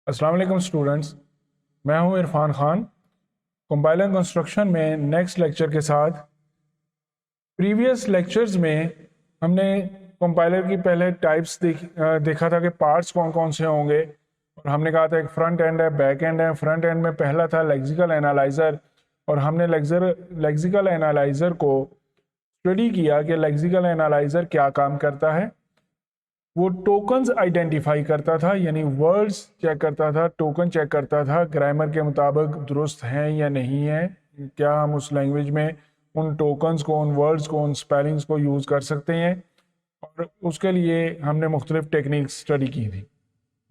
अस्सलाम वालेकुम स्टूडेंट्स, मैं हूं इरफान खान। कंपाइलर कंस्ट्रक्शन में नेक्स्ट लेक्चर के साथ प्रीवियस लेक्चर्स में हमने कंपाइलर की पहले टाइप्स देखा था कि पार्ट्स कौन कौन से होंगे। और हमने कहा था एक फ्रंट एंड है, बैक एंड है। फ्रंट एंड में पहला था लेक्सिकल एनालाइज़र, और हमने लेक्सिकल एनालाइज़र को स्टडी किया कि लेक्सिकल एनालाइज़र क्या काम करता है। वो टोकन्स आइडेंटिफाई करता था, यानी वर्ड्स चेक करता था, टोकन चेक करता था ग्रामर के मुताबिक दुरुस्त हैं या नहीं है, क्या हम उस लैंग्वेज में उन टोकन्स को, उन वर्ड्स को, उन स्पेलिंग्स को यूज़ कर सकते हैं। और उसके लिए हमने मुख्तलिफ टेक्निक्स स्टडी की थी।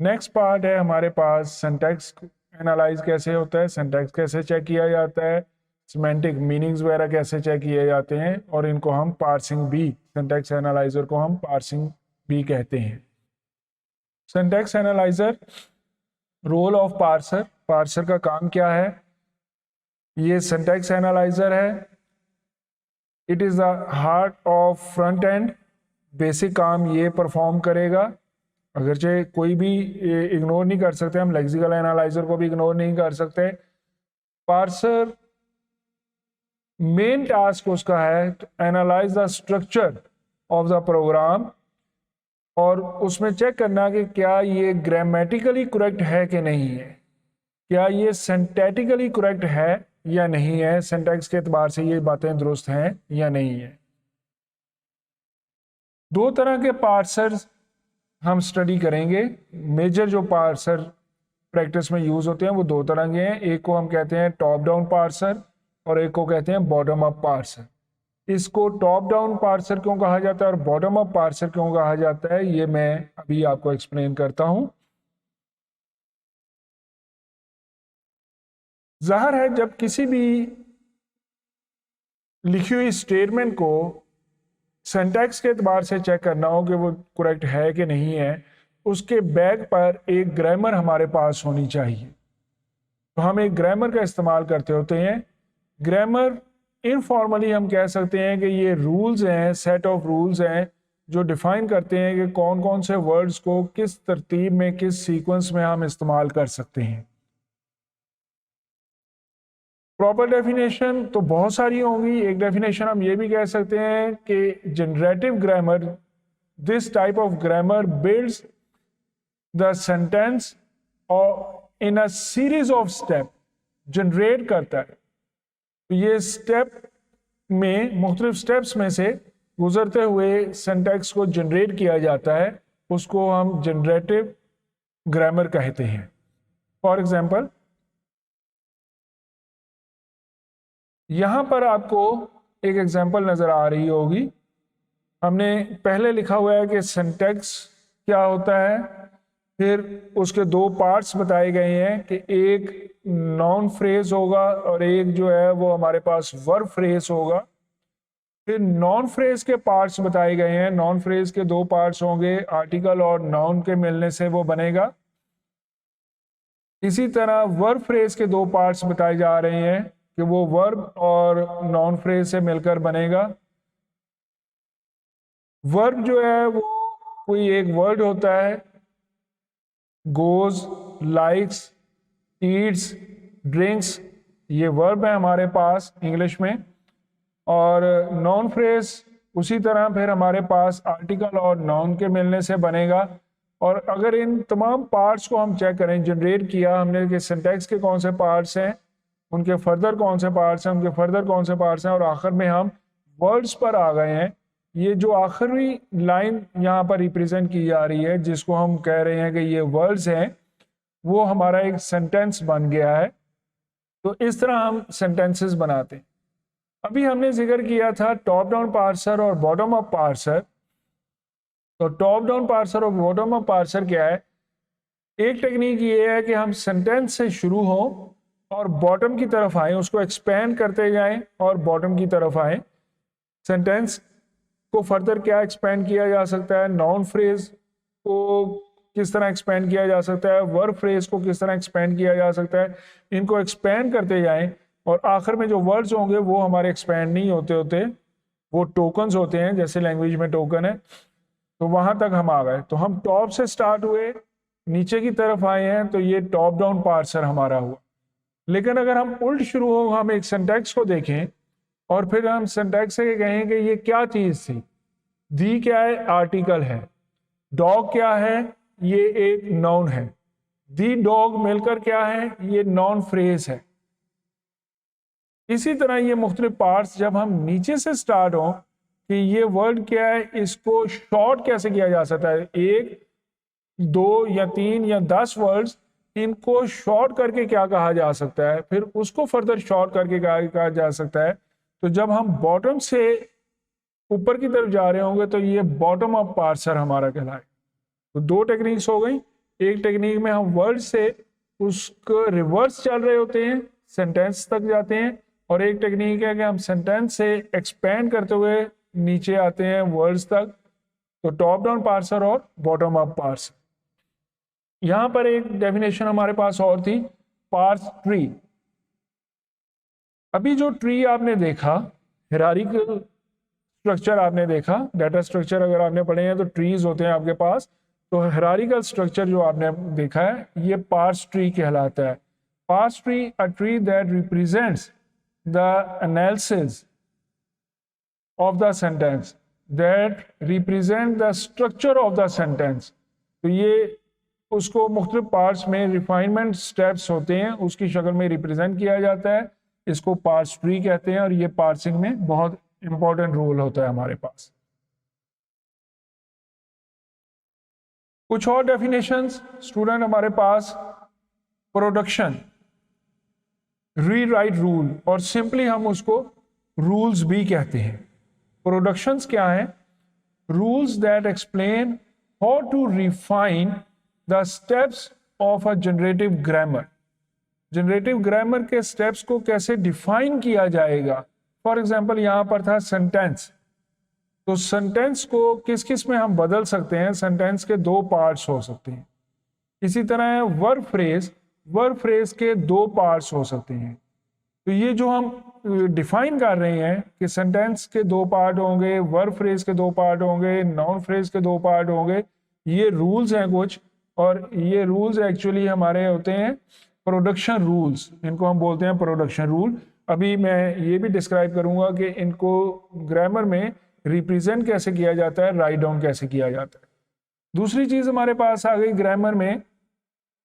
नेक्स्ट पार्ट है हमारे पास सिंटैक्स एनालाइज कैसे होता है, सिंटैक्स कैसे चेक किया जाता है, सिमेंटिक मीनिंग्स वगैरह कैसे चेक किए जाते हैं, और इनको हम पार्सिंग भी, सिंटैक्स एनालाइजर को हम पार्सिंग भी कहते हैं। Syntax analyzer, role of parser, parser का काम क्या है। ये सिंटैक्स एनालाइजर है, it is the heart of front end. Basic काम ये परफॉर्म करेगा, अगरचे कोई भी इग्नोर नहीं कर सकते, हम लेक्सिकल एनालाइजर को भी इग्नोर नहीं कर सकते। पार्सर मेन टास्क उसका है to analyze the structure of the program, और उसमें चेक करना कि क्या ये ग्रामेटिकली करेक्ट है कि नहीं है, क्या ये सिंटैटिकली करेक्ट है या नहीं है, सिंटैक्स के एतबार से ये बातें दुरुस्त हैं या नहीं है। दो तरह के पार्सर हम स्टडी करेंगे। मेजर जो पार्सर प्रैक्टिस में यूज होते हैं वो दो तरह के हैं। एक को हम कहते हैं टॉप डाउन पार्सर और एक को कहते हैं बॉटम अप पार्सर। इसको टॉप डाउन पार्सर क्यों कहा जाता है और बॉटम अप पार्सर क्यों कहा जाता है, ये मैं अभी आपको एक्सप्लेन करता हूं। जाहिर है जब किसी भी लिखी हुई स्टेटमेंट को सिंटैक्स के एतबार से चेक करना हो कि वो करेक्ट है कि नहीं है, उसके बैक पर एक ग्रामर हमारे पास होनी चाहिए। तो हम एक ग्रामर का इस्तेमाल करते होते हैं। ग्रामर इनफॉर्मली हम कह सकते हैं कि ये रूल्स हैं, सेट ऑफ रूल्स हैं जो डिफाइन करते हैं कि कौन कौन से वर्ड्स को किस तरतीब में, किस सीक्वेंस में हम इस्तेमाल कर सकते हैं। प्रॉपर डेफिनेशन तो बहुत सारी होंगी। एक डेफिनेशन हम ये भी कह सकते हैं कि generative grammar, this type of grammar builds the sentence और in a series of step, generate करता है। तो ये स्टेप में, मुख्तलिफ स्टेप्स में से गुजरते हुए सिंटैक्स को जनरेट किया जाता है, उसको हम जनरेटिव ग्रामर कहते हैं। फॉर एग्जाम्पल, यहां पर आपको एक एग्जाम्पल नजर आ रही होगी। हमने पहले लिखा हुआ है कि सिंटैक्स क्या होता है, फिर उसके दो पार्ट्स बताए गए हैं कि एक नाउन फ्रेज होगा और एक जो है वो हमारे पास वर्ब फ्रेज होगा। फिर नॉन फ्रेज के पार्ट्स बताए गए हैं। नॉन फ्रेज के दो पार्ट्स होंगे, आर्टिकल और नाउन के मिलने से वो बनेगा। इसी तरह वर्ब फ्रेज के दो पार्ट्स बताए जा रहे हैं कि वो वर्ब और नॉन फ्रेज से मिलकर बनेगा। वर्ब जो है वो कोई एक वर्ड होता है, गोज, लाइक्स, ईट्स, ड्रिंक्स, ये वर्ब है हमारे पास इंग्लिश में। और नॉन फ्रेज उसी तरह फिर हमारे पास आर्टिकल और नाउन के मिलने से बनेगा। और अगर इन तमाम पार्ट्स को हम चेक करें, जनरेट किया हमने कि सिंटैक्स के कौन से पार्ट्स हैं, उनके फर्दर कौन से पार्ट्स हैं, उनके फर्दर कौन से पार्ट्स हैं, और आखिर में हम वर्ड्स पर आ गए हैं। ये जो आखिरी लाइन यहाँ पर रिप्रेजेंट की जा रही है, जिसको हम कह रहे हैं कि ये वर्ड्स हैं, वो हमारा एक सेंटेंस बन गया है। तो इस तरह हम सेंटेंसेस बनाते हैं। अभी हमने जिक्र किया था टॉप डाउन पार्सर और बॉटम अप पार्सर। तो टॉप डाउन पार्सर और बॉटम अप पार्सर क्या है? एक टेक्निक ये है कि हम सेंटेंस से शुरू हो और बॉटम की तरफ आए, उसको एक्सपेंड करते जाएं और बॉटम की तरफ आए। सेंटेंस को फर्दर क्या एक्सपेंड किया जा सकता है, नाउन फ्रेज को किस तरह एक्सपेंड किया जा सकता है, वर्ब फ्रेज को किस तरह एक्सपेंड किया जा सकता है, इनको एक्सपेंड करते जाएं। और आखिर में जो वर्ड्स होंगे वो हमारे एक्सपेंड नहीं होते होते, वो टोकन्स होते हैं, जैसे लैंग्वेज में टोकन है। तो वहां तक हम आ गए। तो हम टॉप से स्टार्ट हुए, नीचे की तरफ आए हैं तो ये टॉप डाउन पार्सर हमारा हुआ। लेकिन अगर हम उल्ट शुरू हो, हम एक सिंटैक्स को देखें और फिर हम सिंटैक्स से कहें कि ये क्या चीज थी। दी क्या है? आर्टिकल है। डॉग क्या है? ये एक नाउन है। दी डॉग मिलकर क्या है? ये नॉन फ्रेज है। इसी तरह ये मुख्तलिफ पार्ट्स जब हम नीचे से स्टार्ट हो कि ये वर्ड क्या है, इसको शॉर्ट कैसे किया जा सकता है, एक, दो या तीन या 10 वर्ड्स, इनको शॉर्ट करके क्या कहा जा सकता है, फिर उसको फर्दर शॉर्ट करके कहा जा सकता है। तो जब हम बॉटम से ऊपर की तरफ जा रहे होंगे तो ये बॉटम अप पार्सर हमारा कहलाए। तो दो टेक्निक्स हो गई। एक टेक्निक में हम वर्ड से उसको रिवर्स चल रहे होते हैं, सेंटेंस तक जाते हैं, और एक टेक्निक है कि हम सेंटेंस से एक्सपेंड करते हुए नीचे आते हैं वर्ड्स तक। तो टॉप डाउन पार्सर और बॉटम अप पार्सर। यहां पर एक डेफिनेशन हमारे पास और थी, पार्स ट्री। अभी जो ट्री आपने देखा, हिरारिकल स्ट्रक्चर आपने देखा, डाटा स्ट्रक्चर अगर आपने पढ़े हैं तो ट्रीज होते हैं आपके पास। तो हिरारिकल स्ट्रक्चर जो आपने देखा है ये पार्स ट्री कहलाता है। Parse tree, a tree that represents the analysis of the sentence, that represent the structure of the sentence। तो ये उसको मुख्तलिफ पार्ट्स में रिफाइनमेंट स्टेप्स होते हैं, उसकी शक्ल में रिप्रेजेंट किया जाता है। इसको पार्स ट्री कहते हैं और ये पार्सिंग में बहुत इंपॉर्टेंट रोल होता है हमारे पास। कुछ और डेफिनेशंस स्टूडेंट हमारे पास, प्रोडक्शन, रीराइट रूल, और सिंपली हम उसको रूल्स भी कहते हैं। प्रोडक्शंस क्या है? Rules that explain how to refine the steps of a generative grammar. Generative grammar के स्टेप्स को कैसे डिफाइन किया जाएगा। फॉर एग्जाम्पल यहां पर था सेंटेंस, तो सेंटेंस को किस किस में हम बदल सकते हैं। सेंटेंस के दो पार्ट्स हो सकते हैं। इसी तरह है वर्ब फ्रेज, वर्ब फ्रेज के दो पार्ट्स हो सकते हैं। तो ये जो हम डिफाइन कर रहे हैं कि सेंटेंस के दो पार्ट होंगे, वर्ब फ्रेज के दो पार्ट होंगे, नाउन फ्रेज के दो पार्ट होंगे, ये रूल्स हैं कुछ। और ये रूल्स एक्चुअली हमारे होते हैं प्रोडक्शन रूल्स, इनको हम बोलते हैं प्रोडक्शन रूल। अभी मैं ये भी डिस्क्राइब करूंगा कि इनको ग्रामर में रिप्रेजेंट कैसे किया जाता है, राइट डाउन कैसे किया जाता है। दूसरी चीज हमारे पास आ गई ग्रामर में।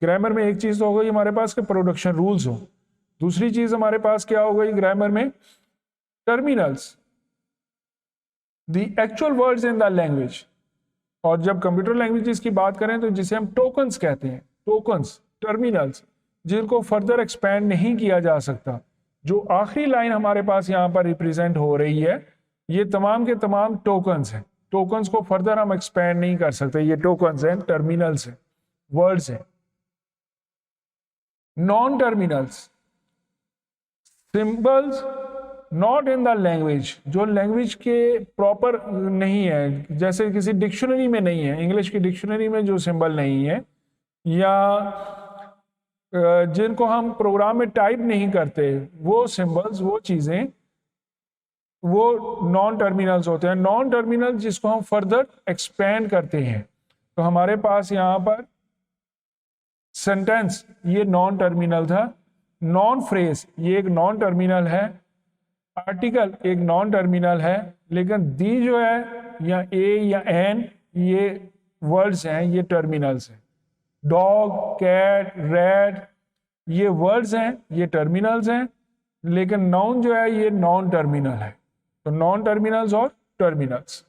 ग्रामर में एक चीज तो हो गई हमारे पास कि प्रोडक्शन रूल्स हो। दूसरी चीज हमारे पास क्या हो गई ग्रामर में? Terminals, the actual words in the language. और जब कंप्यूटर लैंग्वेजेस की बात करें तो जिसे हम टोकन्स कहते हैं, टोकन्स, टर्मिनल्स, जिनको फर्दर एक्सपैंड नहीं किया जा सकता। जो आखिरी लाइन हमारे पास यहाँ पर रिप्रेजेंट हो रही है, ये तमाम के तमाम टोकन्स हैं। टोकन्स को फर्दर हम एक्सपैंड नहीं कर सकते, ये टोकन्स हैं, टर्मिनल्स हैं, वर्ड्स हैं। Non terminals, symbols not in the language, जो लैंग्वेज के प्रॉपर नहीं है, जैसे किसी डिक्शनरी में नहीं है, इंग्लिश की डिक्शनरी में जो सिंबल नहीं है, या जिनको हम प्रोग्राम में टाइप नहीं करते, वो सिंबल्स, वो चीजें, वो नॉन टर्मिनल्स होते हैं। नॉन टर्मिनल जिसको हम फर्दर एक्सपेंड करते हैं। तो हमारे पास यहां पर सेंटेंस, ये नॉन टर्मिनल था। नॉन फ्रेज, ये एक नॉन टर्मिनल है। आर्टिकल एक नॉन टर्मिनल है। लेकिन दी जो है, या ए या एन, ये वर्ड्स हैं, ये टर्मिनल्स हैं। डॉग, कैट, रैट, ये वर्ड्स हैं, ये टर्मिनल्स हैं। लेकिन नाउन जो है ये नॉन टर्मिनल है। तो नॉन टर्मिनल्स और टर्मिनल्स,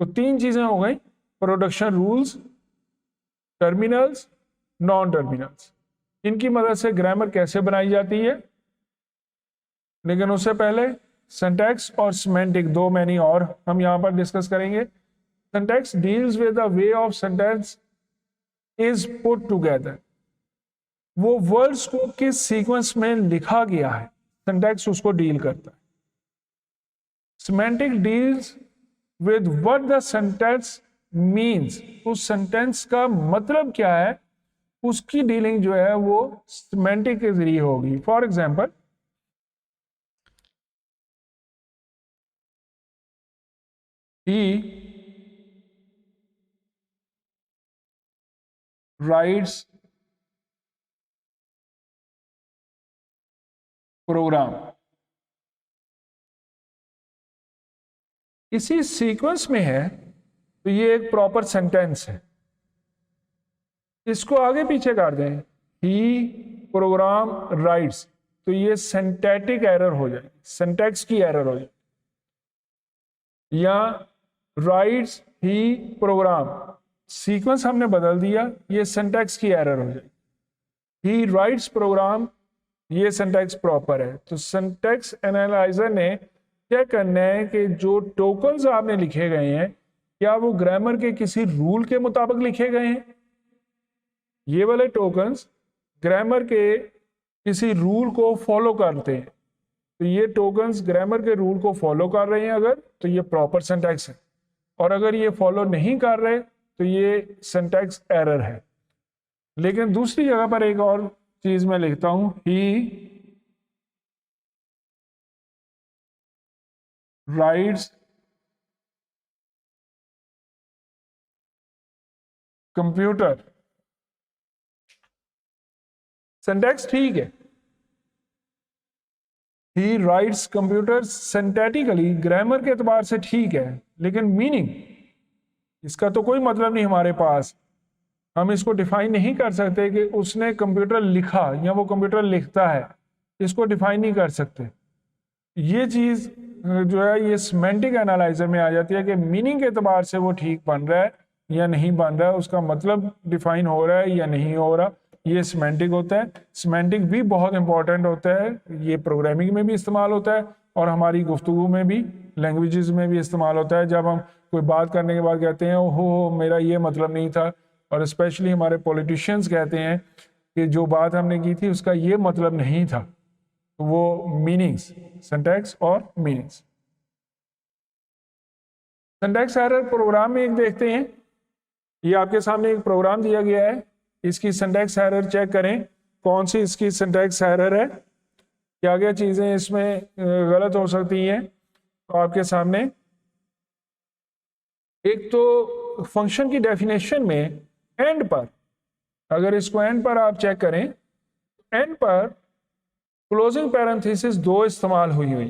तो तीन चीजें हो गई, production rules, terminals, non terminals. इनकी मदद से ग्रामर कैसे बनाई जाती है। लेकिन उससे पहले सिंटैक्स और सिमेंटिक, दो मैनी और हम यहां पर डिस्कस करेंगे। Syntax deals with the way of sentence is put together. वो वर्ड्स को किस सीक्वेंस में लिखा गया है, सिंटैक्स उसको डील करता है। Semantic deals with what the sentence means, उस सेंटेंस का मतलब क्या है, उसकी डीलिंग जो है वो सिमेंटिक के जरिए होगी। For example, he writes program. इसी सीक्वेंस में है तो ये एक प्रॉपर सेंटेंस है। इसको आगे पीछे कर दें, ही प्रोग्राम राइट्स, तो ये सिंटैक्टिक एरर हो जाएगी, सिंटैक्स की एरर हो जाएगी। या राइट्स ही प्रोग्राम, सीक्वेंस हमने बदल दिया, ये सिंटैक्स की एरर हो जाएगी। ही राइट्स प्रोग्राम, ये सिंटैक्स प्रॉपर है। तो सिंटैक्स एनालाइजर ने क्या करना है कि जो टोकन्स आपने लिखे गए हैं क्या वो ग्रामर के किसी रूल के मुताबिक लिखे गए हैं। ये वाले टोकन्स ग्रामर के किसी रूल को फॉलो करते हैं, तो ये टोकन्स ग्रामर के रूल को फॉलो कर रहे हैं अगर, तो ये प्रॉपर सिंटैक्स है, और अगर ये फॉलो नहीं कर रहे तो ये सिंटैक्स एरर है। लेकिन दूसरी जगह पर एक और चीज मैं लिखता हूं, ही राइट्स कंप्यूटर, सिंटैक्स ठीक है, ही राइट्स कंप्यूटर सिंटैटिकली ग्रामर के एतबार से ठीक है, लेकिन मीनिंग इसका तो कोई मतलब नहीं हमारे पास। हम इसको डिफाइन नहीं कर सकते कि उसने कंप्यूटर लिखा या वो कंप्यूटर लिखता है, इसको डिफाइन नहीं कर सकते। ये चीज जो है ये सिमेंटिक एनालाइजर में आ जाती है कि मीनिंग के एतबार से वो ठीक बन रहा है या नहीं बन रहा है, उसका मतलब डिफाइन हो रहा है या नहीं हो रहा, ये सिमेंटिक होता है। सिमेंटिक भी बहुत इंपॉर्टेंट होता है, ये प्रोग्रामिंग में भी इस्तेमाल होता है और हमारी गुफ्तगू में भी, लैंग्वेजेस में भी इस्तेमाल होता है। जब हम कोई बात करने के बाद कहते हैं ओहो मेरा ये मतलब नहीं था, और स्पेशली हमारे पॉलिटिशियंस कहते हैं कि जो बात हमने की थी उसका ये मतलब नहीं था, तो वो मीनिंग्स, सिंटैक्स और मीनिंग्स। सिंटैक्स एरर प्रोग्राम में एक देखते हैं, ये आपके सामने एक प्रोग्राम दिया गया है, इसकी सिंटैक्स एरर चेक करें कौन सी इसकी सिंटैक्स एरर है, क्या क्या चीजें इसमें गलत हो सकती हैं। तो आपके सामने एक तो फंक्शन की डेफिनेशन में एंड पर, अगर इसको एंड पर आप चेक करें, एंड पर क्लोजिंग पैरेंथेसिस 2 इस्तेमाल हुई।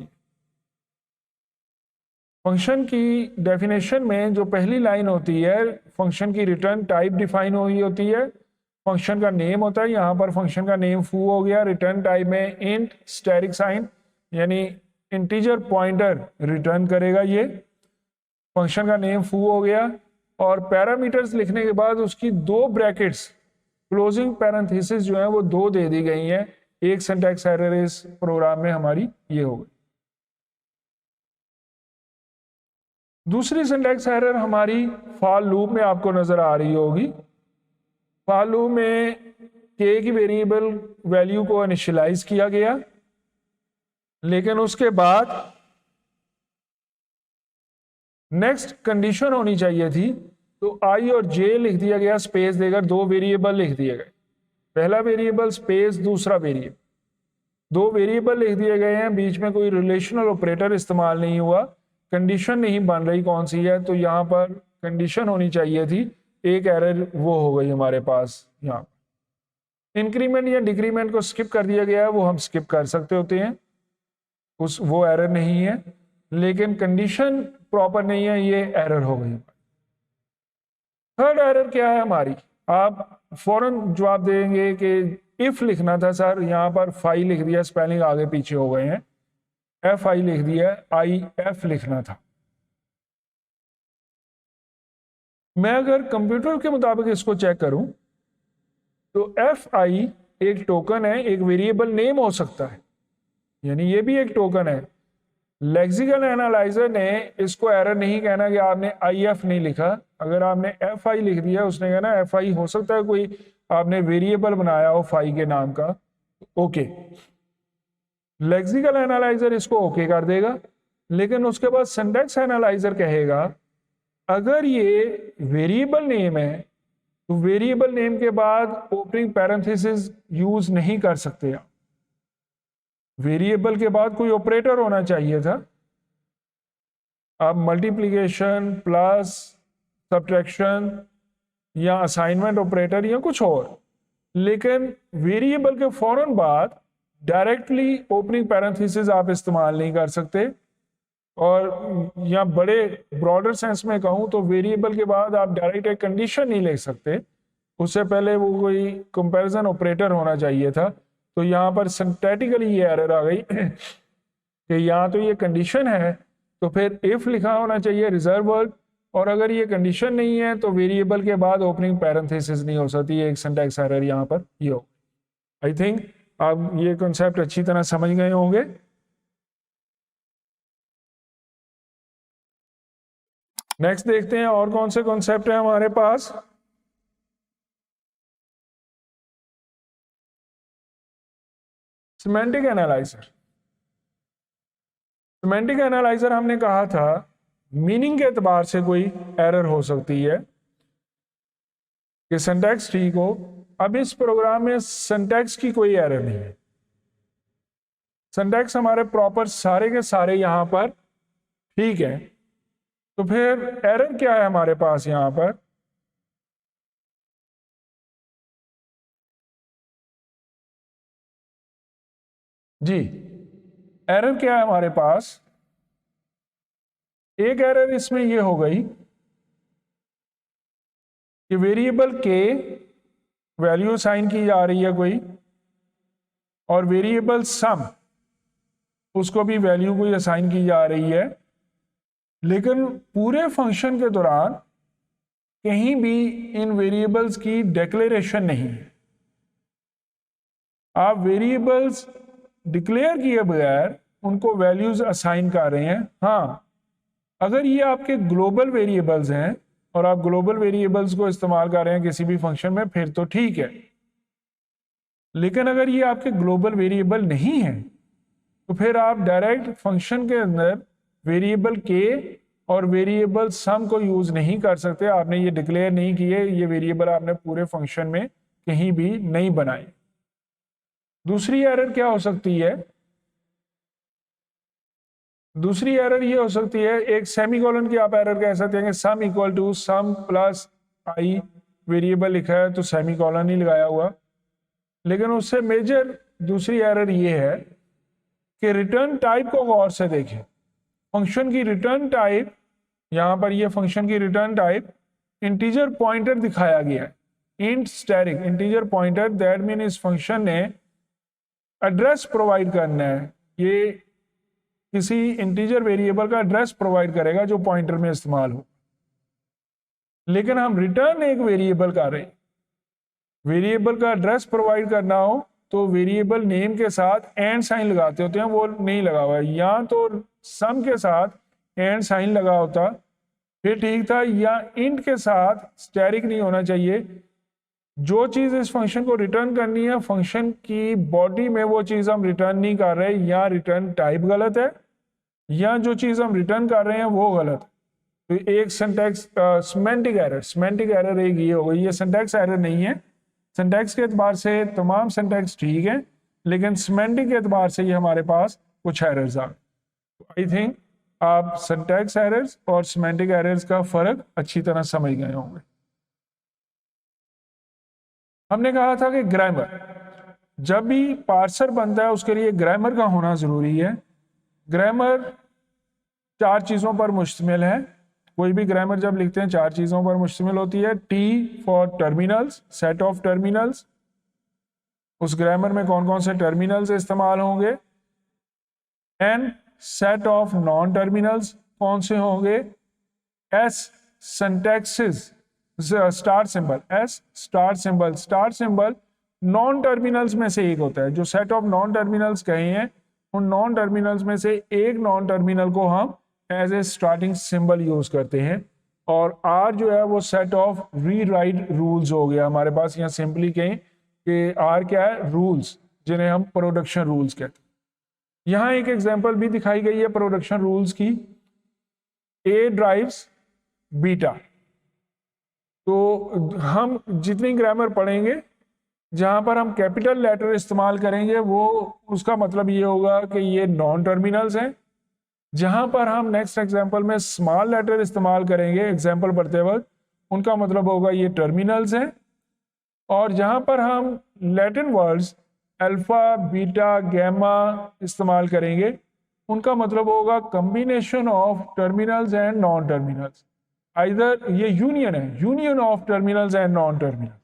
फंक्शन की डेफिनेशन में जो पहली लाइन होती है, फंक्शन की रिटर्न टाइप डिफाइन हुई होती है, फंक्शन का नेम होता है, यहाँ पर फंक्शन का नेम फू हो गया, रिटर्न टाइप में इंट स्टैटिक साइन यानी इंटीजर पॉइंटर रिटर्न करेगा, ये फंक्शन का नेम फू हो गया, और पैरामीटर्स लिखने के बाद उसकी 2 ब्रैकेट्स क्लोजिंग पैरेंथेसिस जो है वो 2 दे दी गई हैं। एक सिंटैक्स एरर इस प्रोग्राम में हमारी ये हो गई। दूसरी सिंटैक्स एरर हमारी फॉर लूप में आपको नजर आ रही होगी। फॉर लूप में के की वेरिएबल वैल्यू को इनिशियलाइज किया गया, लेकिन उसके बाद नेक्स्ट कंडीशन होनी चाहिए थी, तो आई और जे लिख दिया गया, स्पेस देकर 2 वेरिएबल लिख दिए गए, पहला वेरिएबल स्पेस दूसरा वेरिएबल, 2 वेरिएबल लिख दिए गए हैं, बीच में कोई रिलेशनल ऑपरेटर इस्तेमाल नहीं हुआ, कंडीशन नहीं बन रही कौन सी है, तो यहाँ पर कंडीशन होनी चाहिए थी, एक एरर वो हो गई हमारे पास। यहाँ इंक्रीमेंट या डिक्रीमेंट को स्किप कर दिया गया है, वो हम स्किप कर सकते होते हैं, वो एरर नहीं है, लेकिन कंडीशन प्रॉपर नहीं है, ये एरर हो गई। थर्ड एरर क्या है हमारी, आप फौरन जवाब देंगे कि इफ लिखना था सर, यहाँ पर फाई लिख दिया, स्पेलिंग आगे पीछे हो गए हैं, एफ आई लिख दिया, आई एफ लिखना था। मैं अगर कंप्यूटर के मुताबिक इसको चेक करूं तो एफ आई एक टोकन है, एक वेरिएबल नेम हो सकता है, यानी ये भी एक टोकन है। लेक्सिकल एनालाइजर ने इसको एरर नहीं कहना कि आपने आई एफ नहीं लिखा, अगर आपने एफ आई लिख दिया उसने कहना एफ आई हो सकता है कोई आपने वेरिएबल बनाया हो फाई के नाम का, ओके, लेक्सिकल एनालाइजर इसको ओके कर देगा। लेकिन उसके बाद सिंटैक्स एनालाइजर कहेगा अगर ये वेरिएबल नेम है तो वेरिएबल नेम के बाद ओपनिंग पैरेंथेसिस यूज नहीं कर सकते आप, वेरिएबल के बाद कोई ऑपरेटर होना चाहिए था। आप मल्टीप्लिकेशन प्लस सब्ट्रैक्शन या असाइनमेंट ऑपरेटर या कुछ और, लेकिन वेरिएबल के फौरन बाद डायरेक्टली ओपनिंग पैरेंथेसिस आप इस्तेमाल नहीं कर सकते। और या बड़े ब्रॉडर सेंस में कहूँ तो वेरिएबल के बाद आप डायरेक्ट एक कंडीशन नहीं ले सकते, उससे पहले वो कोई कंपैरिजन ऑपरेटर होना चाहिए था। तो यहाँ पर सिंटैटिकली ये एरर आ गई कि यहाँ तो ये कंडीशन है तो फिर इफ लिखा होना चाहिए रिजर्व वर्ड, और अगर ये कंडीशन नहीं है तो वेरिएबल के बाद ओपनिंग पैरेंथेसिस नहीं हो सकती। एक सिंटैक्स एरर यहाँ पर ये हो। आई थिंक आप ये कॉन्सेप्ट अच्छी तरह समझ गए होंगे। नेक्स्ट देखते हैं और कौन से कॉन्सेप्ट है हमारे पास। Semantic analyser. सिमेंटिक एनालाइजर हमने कहा था मीनिंग के एतबार से कोई एरर हो सकती है कि सिंटैक्स ठीक हो। अब इस प्रोग्राम में सिंटैक्स की कोई एरर नहीं है, सिंटैक्स हमारे प्रॉपर सारे के सारे यहां पर ठीक है। तो फिर एरर क्या है हमारे पास यहां पर? जी, एरर क्या है हमारे पास? एक एरर इसमें ये हो गई कि वेरिएबल के वैल्यू असाइन की जा रही है कोई, और वेरिएबल सम उसको भी वैल्यू कोई असाइन की जा रही है, लेकिन पूरे फंक्शन के दौरान कहीं भी इन वेरिएबल्स की डिक्लेरेशन नहीं है। आप वेरिएबल्स डिक्लेयर किए बगैर उनको वैल्यूज असाइन कर रहे हैं। हाँ, अगर ये आपके ग्लोबल वेरिएबल्स हैं और आप ग्लोबल वेरिएबल्स को इस्तेमाल कर रहे हैं किसी भी फंक्शन में, फिर तो ठीक है। लेकिन अगर ये आपके ग्लोबल वेरिएबल नहीं है तो फिर आप डायरेक्ट फंक्शन के अंदर वेरिएबल के और वेरिएबल सम को यूज नहीं कर सकते। आपने ये डिक्लेयर नहीं किए, ये वेरिएबल आपने पूरे फंक्शन में कहीं भी नहीं बनाए। दूसरी एरर क्या हो सकती है? दूसरी एरर ये हो सकती है, एक सेमीकोलन की आप एरर कह सकते हैं, sum equal to sum plus I variable लिखा है तो सेमीकोलन ही लगाया हुआ। लेकिन उससे मेजर दूसरी एरर ये है कि रिटर्न टाइप को गौर से देखें। फंक्शन की रिटर्न टाइप, यहां पर ये फंक्शन की रिटर्न टाइप इंटीजर पॉइंटर दिखाया गया है, int static integer pointer. That mean इस फंक्शन ने एड्रेस प्रोवाइड करना है, ये किसी इंटीजर वेरिएबल का एड्रेस प्रोवाइड करेगा जो पॉइंटर में इस्तेमाल हो। लेकिन हम रिटर्न एक वेरिएबल कर रहे हैं, वेरिएबल का एड्रेस प्रोवाइड करना हो तो वेरिएबल नेम के साथ एंड साइन लगाते होते हैं, वो नहीं लगा हुआ है। या तो सम के साथ एंड साइन लगा होता फिर ठीक था, या इंट के साथ स्टैटिक नहीं होना चाहिए। जो चीज इस फंक्शन को रिटर्न करनी है, फंक्शन की बॉडी में वो चीज हम रिटर्न नहीं कर रहे, या रिटर्न टाइप गलत है या जो चीज हम रिटर्न कर रहे हैं वो गलत है। तो एक सिंटैक्स सिमेंटिक एरर एक ये हो गई। ये सिंटैक्स एरर नहीं है, सिंटैक्स के एतबार से तमाम सिंटैक्स ठीक है, लेकिन सिमेंटिक के एतबार से ये हमारे पास कुछ एरर्स आ गए। आई थिंक आप सिंटैक्स एरर्स और सिमेंटिक एरर्स का फर्क अच्छी तरह समझ गए होंगे। हमने कहा था कि ग्रामर, जब भी पार्सर बनता है उसके लिए ग्रामर का होना जरूरी है। ग्रामर 4 चीजों पर मुश्तमिल है। कोई भी ग्रामर जब लिखते हैं 4 चीजों पर मुश्तमिल होती है। T for terminals, set of terminals, उस ग्रामर में कौन कौन से टर्मिनल्स इस्तेमाल होंगे। N, set of non terminals, कौन से होंगे। S, syntaxes, star symbol, S star symbol non terminals में से एक होता है। जो सेट ऑफ नॉन टर्मिनल्स कहे हैं, उन नॉन टर्मिनल्स में से एक नॉन टर्मिनल को हम as a starting symbol use करते हैं। और आर जो है वो सेट ऑफ रीराइट रूल्स हो गया हमारे पास। यहाँ सिंपली कहें कि आर क्या है, रूल्स, जिन्हें हम प्रोडक्शन रूल्स कहते हैं। यहाँ एक एग्जांपल भी दिखाई गई है प्रोडक्शन रूल्स की, ए ड्राइव्स बीटा। तो हम जितनी ग्रामर पढ़ेंगे जहां पर हम कैपिटल लेटर इस्तेमाल करेंगे वो उसका मतलब ये होगा कि ये नॉन टर्मिनल्स हैं। जहां पर हम नेक्स्ट एग्जांपल में स्मॉल लेटर इस्तेमाल करेंगे एग्जांपल पढ़ते वक्त, उनका मतलब होगा ये टर्मिनल्स हैं। और जहाँ पर हम Latin words alpha, beta, gamma इस्तेमाल करेंगे, उनका मतलब होगा combination of terminals and non terminals. Either ये यूनियन है, union of terminals and non terminals.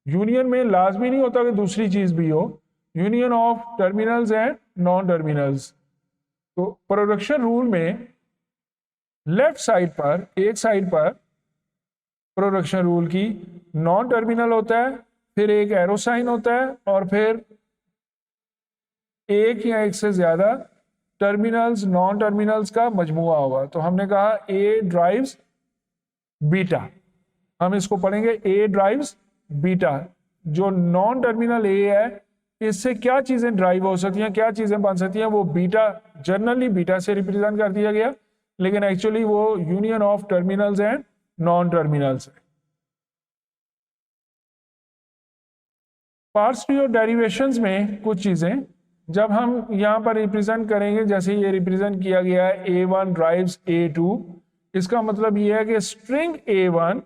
Union में लाजमी नहीं होता कि दूसरी चीज भी हो, union of terminals and non terminals. तो प्रोडक्शन रूल में लेफ्ट साइड पर, एक साइड पर प्रोडक्शन रूल की नॉन टर्मिनल होता है, फिर एक एरो साइन होता है, और फिर एक या एक से ज्यादा टर्मिनल्स, नॉन टर्मिनल्स का मजमुआ होगा। तो हमने कहा ए ड्राइव्स बीटा, हम इसको पढ़ेंगे ए ड्राइव्स बीटा। जो नॉन टर्मिनल ए है, इससे क्या चीजें ड्राइव हो सकती हैं, क्या चीजें बन सकती हैं, वो बीटा, जनरली बीटा से रिप्रेजेंट कर दिया गया, लेकिन एक्चुअली वो union of terminals and non terminals है। पार्ट्स और डेरिवेशंस में कुछ चीजें जब हम यहाँ पर रिप्रेजेंट करेंगे, जैसे ये रिप्रेजेंट किया गया है A1 ड्राइव्स A2, इसका मतलब ये है कि स्ट्रिंग A1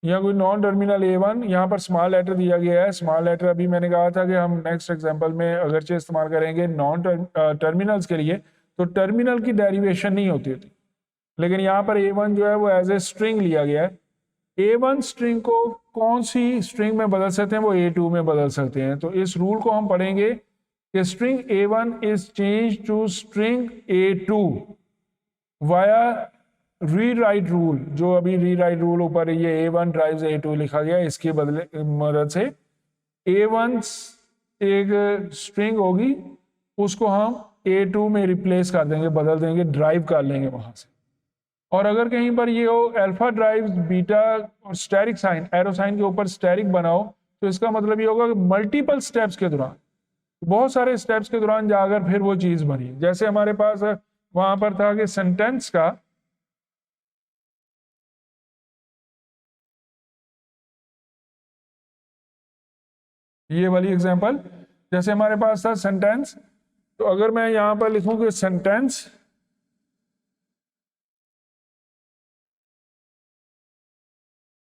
या कोई नॉन टर्मिनल A1, यहाँ पर स्मॉल लेटर दिया गया है। स्मॉल लेटर अभी मैंने कहा था कि हम नेक्स्ट एग्जांपल में अगरचे इस्तेमाल करेंगे नॉन टर्मिनल्स के लिए, तो टर्मिनल की डेरिवेशन नहीं होती थी, लेकिन यहाँ पर A1 जो है वो एज ए स्ट्रिंग लिया गया है। A1 स्ट्रिंग को कौन सी स्ट्रिंग में बदल सकते हैं, वो A2 में बदल सकते हैं। तो इस रूल को हम पढ़ेंगे कि string A1 is change to string A2 via rewrite rule. जो अभी रीराइट रूल ऊपर ये A1 ड्राइव्स A2 लिखा गया, इसके बदले मदद से A1 एक स्ट्रिंग होगी, उसको हम A2 में रिप्लेस कर देंगे, बदल देंगे, ड्राइव कर लेंगे वहां से। और अगर कहीं पर ये हो अल्फा ड्राइव बीटा और स्टेरिक साइन, एरो साइन के ऊपर स्टेरिक बनाओ, तो इसका मतलब ये होगा कि मल्टीपल स्टेप्स के दौरान, बहुत सारे स्टेप्स के दौरान जाकर फिर वो चीज बनी। जैसे हमारे पास वहां पर था कि सेंटेंस का ये वाली एग्जांपल, जैसे हमारे पास था सेंटेंस, तो अगर मैं यहां पर लिखूं कि सेंटेंस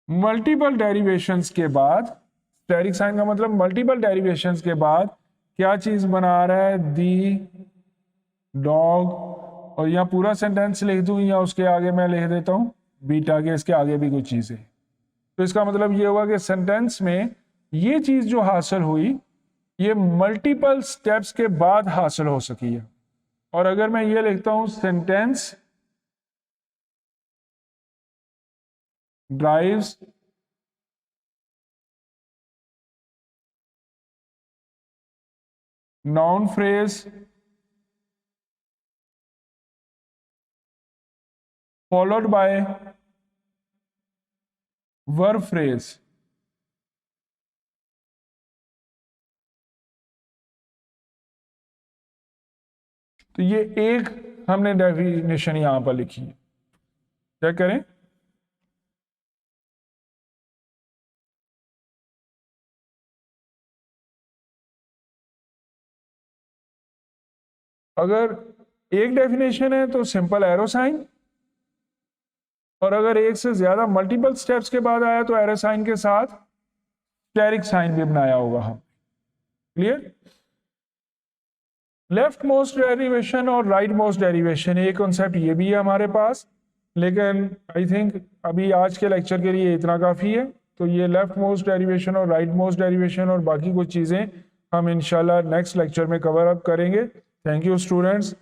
मल्टीपल डेरिवेशंस के बाद, स्टेरिक साइन का मतलब मल्टीपल डेरिवेशंस के बाद क्या चीज बना रहा है, दी डॉग, और यहाँ पूरा सेंटेंस लिख दूं या उसके आगे मैं लिख देता हूं बीटा के, इसके आगे भी कुछ चीजें, तो इसका मतलब ये होगा कि सेंटेंस में ये चीज जो हासिल हुई, ये मल्टीपल स्टेप्स के बाद हासिल हो सकी है। और अगर मैं ये लिखता हूं sentence drives noun phrase followed by verb phrase, तो ये एक हमने डेफिनेशन यहां पर लिखी है। क्या करें, अगर एक डेफिनेशन है तो सिंपल एरो साइन, और अगर एक से ज्यादा मल्टीपल स्टेप्स के बाद आया तो एरो साइन के साथ स्टेरिक साइन भी बनाया होगा हम। क्लियर। लेफ्ट मोस्ट डेरिवेशन और राइट मोस्ट डेरिवेशन, ये कॉन्सेप्ट ये भी है हमारे पास, लेकिन आई थिंक अभी आज के लेक्चर के लिए इतना काफ़ी है। तो ये लेफ्ट मोस्ट डेरिवेशन और राइट मोस्ट डेरिवेशन और बाकी कुछ चीज़ें हम इंशाल्लाह नेक्स्ट लेक्चर में कवर अप करेंगे। Thank you students.